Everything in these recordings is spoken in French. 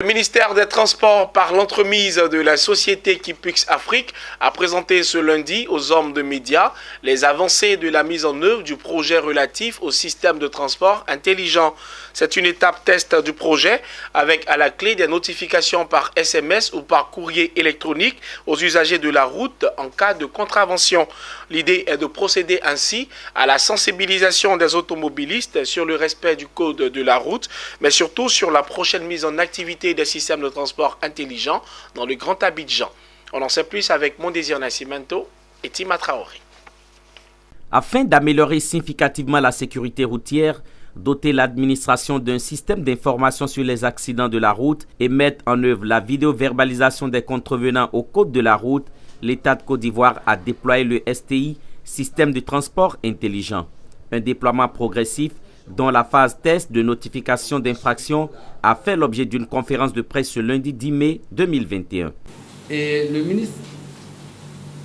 Le ministère des Transports, par l'entremise de la société Kipux Afrique, a présenté ce lundi aux hommes de médias les avancées de la mise en œuvre du projet relatif au système de transport intelligent. C'est une étape test du projet avec à la clé des notifications par SMS ou par courrier électronique aux usagers de la route en cas de contravention. L'idée est de procéder ainsi à la sensibilisation des automobilistes sur le respect du code de la route, mais surtout sur la prochaine mise en activité des systèmes de transport intelligents dans le Grand Abidjan. On en sait plus avec Mondésir Nascimento et Tima Traoré. Afin d'améliorer significativement la sécurité routière, doter l'administration d'un système d'information sur les accidents de la route et mettre en œuvre la vidéo-verbalisation des contrevenants au code de la route, l'État de Côte d'Ivoire a déployé le STI, Système de transport intelligent. Un déploiement progressif dont la phase test de notification d'infraction a fait l'objet d'une conférence de presse ce lundi 10 mai 2021. Et le ministre,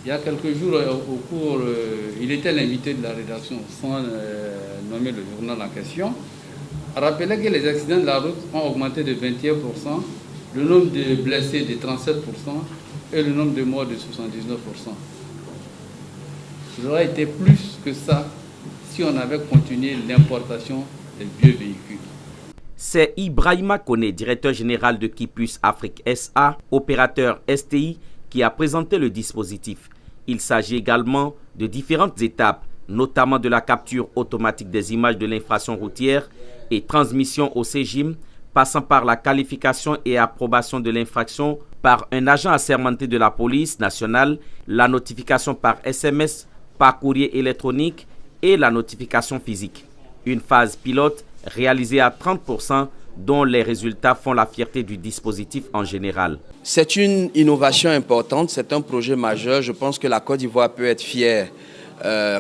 il y a quelques jours, au cours, il était l'invité de la rédaction, sans nommer le journal en question, a rappelé que les accidents de la route ont augmenté de 21%, le nombre de blessés de 37% et le nombre de morts de 79%. Il aurait été plus que ça si on avait continué l'importation des vieux véhicules. C'est Ibrahima Kone, directeur général de Kipus Afrique SA, opérateur STI, qui a présenté le dispositif. Il s'agit également de différentes étapes, notamment de la capture automatique des images de l'infraction routière et transmission au CEGIM, passant par la qualification et approbation de l'infraction par un agent assermenté de la police nationale, la notification par SMS, par courrier électronique et la notification physique. Une phase pilote réalisée à 30%, dont les résultats font la fierté du dispositif en général. C'est une innovation importante, c'est un projet majeur. Je pense que la Côte d'Ivoire peut être fière.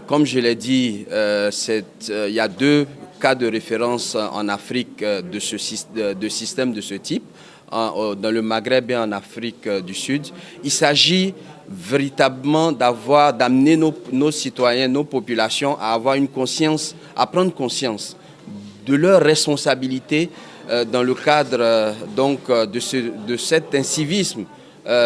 Comme je l'ai dit, il y a 2 cas de référence en Afrique de système de ce type, dans le Maghreb et en Afrique du Sud. Il s'agit véritablement d'amener nos citoyens, nos populations à avoir une conscience, à prendre conscience de leurs responsabilités dans le cadre de cet incivisme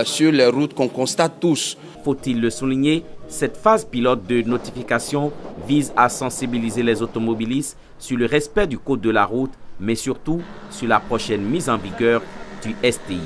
sur les routes qu'on constate tous. Faut-il le souligner, cette phase pilote de notification vise à sensibiliser les automobilistes sur le respect du code de la route, mais surtout sur la prochaine mise en vigueur du STI.